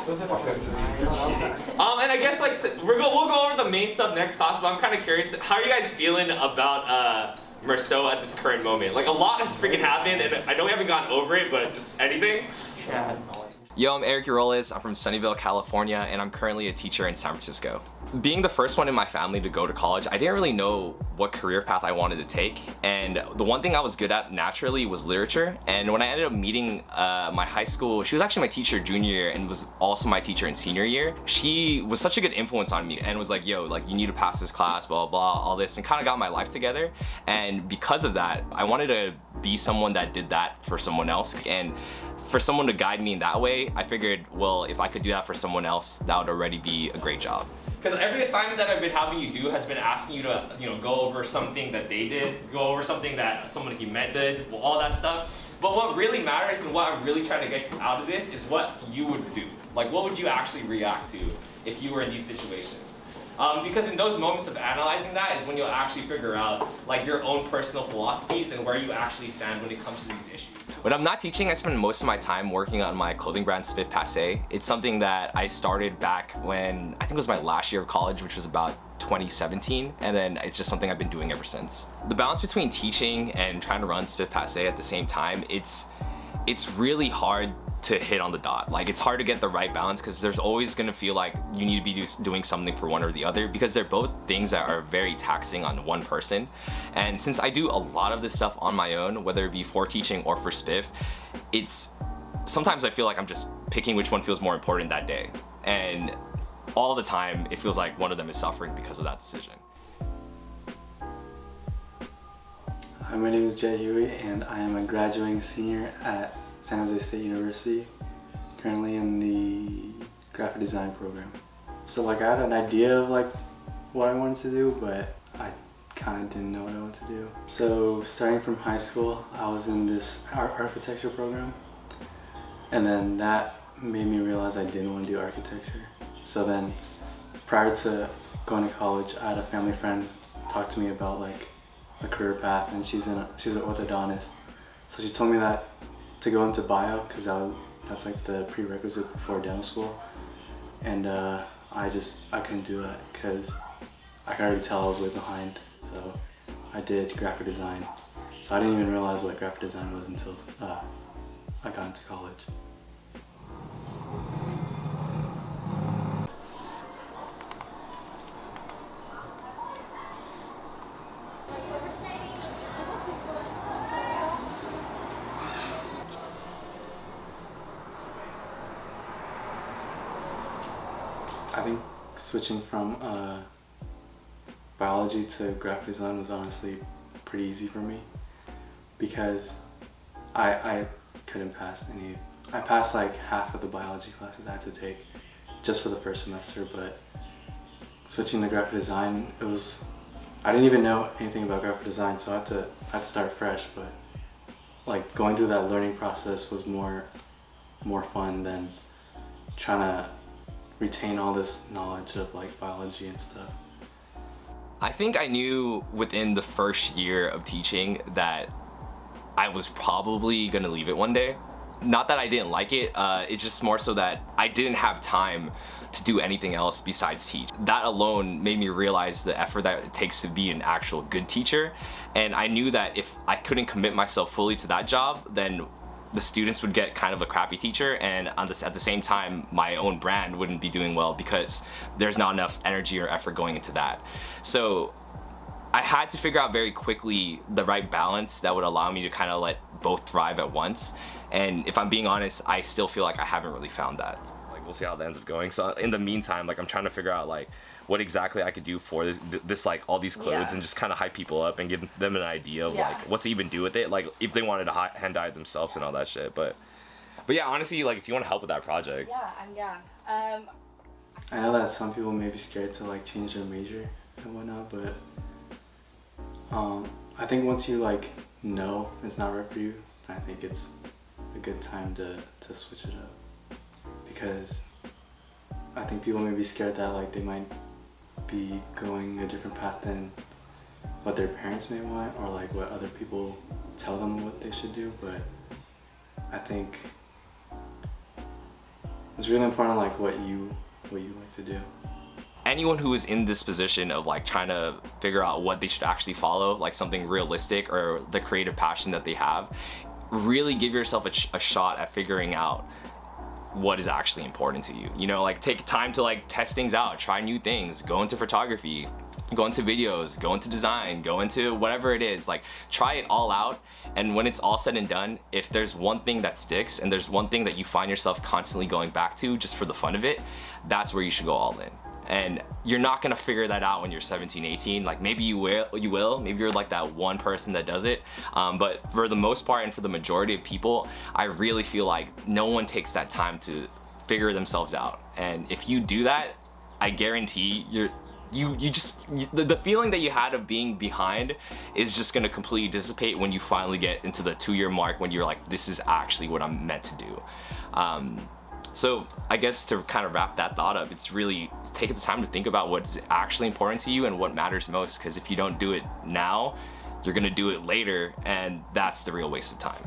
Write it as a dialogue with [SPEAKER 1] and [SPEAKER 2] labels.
[SPEAKER 1] And I guess like we'll go over the main stuff next class, but I'm kind of curious, how are you guys feeling about Merceau at this current moment? Like a lot has freaking happened, and I know we haven't gotten over it, but just anything?
[SPEAKER 2] Yo, I'm Eric Uroles. I'm from Sunnyvale, California, and I'm currently a teacher in San Francisco. Being the first one in my family to go to college, I didn't really know what career path I wanted to take, and the one thing I was good at naturally was literature. And when I ended up meeting my high school, she was actually my teacher junior year and was also my teacher in senior year. She was such a good influence on me and was like, yo, like you need to pass this class, blah, blah, blah, all this, and kind of got my life together. And because of that, I wanted to be someone that did that for someone else. And for someone to guide me in that way, I figured, well, if I could do that for someone else, that would already be a great job.
[SPEAKER 1] Because every assignment that I've been having you do has been asking you to, go over something that they did, go over something that someone he met did, well, all that stuff. But what really matters and what I'm really trying to get out of this is what you would do. Like, what would you actually react to if you were in these situations? Because in those moments of analyzing that is when you'll actually figure out like your own personal philosophies and where you actually stand when it comes to these issues.
[SPEAKER 2] When I'm not teaching, I spend most of my time working on my clothing brand Spiff Passe. It's something that I started back when I think it was my last year of college, which was about 2017, and then it's just something I've been doing ever since. The balance between teaching and trying to run Spiff Passe at the same time, it's really hard to hit on the dot. Like, it's hard to get the right balance because there's always gonna feel like you need to be doing something for one or the other, because they're both things that are very taxing on one person. And since I do a lot of this stuff on my own, whether it be for teaching or for Spiff, sometimes I feel like I'm just picking which one feels more important that day. And all the time, it feels like one of them is suffering because of that decision.
[SPEAKER 3] Hi, my name is Jay Huey, and I am a graduating senior at San Jose State University, currently in the graphic design program. So like I had an idea of like what I wanted to do, but I kind of didn't know what I wanted to do. So starting from high school, I was in this architecture program, and then that made me realize I didn't want to do architecture. So then prior to going to college, I had a family friend talk to me about like a career path, and she's an orthodontist. So she told me that to go into bio, because that's like the prerequisite before dental school, and I couldn't do that because I could already tell I was way behind. So I did graphic design. So I didn't even realize what graphic design was until I got into college. I think switching from biology to graphic design was honestly pretty easy for me, because I couldn't pass any. I passed like half of the biology classes I had to take just for the first semester, but switching to graphic design, I didn't even know anything about graphic design, so I had to start fresh. But like going through that learning process was more fun than trying to retain all this knowledge of like biology and stuff.
[SPEAKER 2] I think I knew within the first year of teaching that I was probably gonna leave it one day. Not that I didn't like it, it's just more so that I didn't have time to do anything else besides teach. That alone made me realize the effort that it takes to be an actual good teacher, and I knew that if I couldn't commit myself fully to that job, then the students would get kind of a crappy teacher, and at the same time my own brand wouldn't be doing well because there's not enough energy or effort going into that. So I had to figure out very quickly the right balance that would allow me to kind of let both thrive at once. And if I'm being honest, I still feel like I haven't really found that. Like, we'll see how it ends up going. So in the meantime, like, I'm trying to figure out like what exactly I could do for this like all these clothes, and just kind of hype people up and give them an idea of like what to even do with it, like if they wanted to hand dye it themselves and all that shit. But yeah, honestly, like if you want to help with that project.
[SPEAKER 3] I know that some people may be scared to like change their major and whatnot, but I think once you like know it's not right for you, I think it's a good time to switch it up, because I think people may be scared that like they might be going a different path than what their parents may want, or like what other people tell them what they should do. But I think it's really important like what you like to do.
[SPEAKER 2] Anyone who is in this position of like trying to figure out what they should actually follow, like something realistic or the creative passion that they have, really give yourself a shot at figuring out what is actually important to you. You know, like take time to like test things out, try new things, go into photography, go into videos, go into design, go into whatever it is, like try it all out. And when it's all said and done, if there's one thing that sticks and there's one thing that you find yourself constantly going back to just for the fun of it, that's where you should go all in. And you're not gonna figure that out when you're 17, 18. Like maybe you will, maybe you're like that one person that does it. But for the most part and for the majority of people, I really feel like no one takes that time to figure themselves out. And if you do that, I guarantee the feeling that you had of being behind is just gonna completely dissipate when you finally get into the 2-year mark when you're like, this is actually what I'm meant to do. So I guess to kind of wrap that thought up, it's really taking the time to think about what's actually important to you and what matters most, because if you don't do it now, you're gonna do it later, and that's the real waste of time.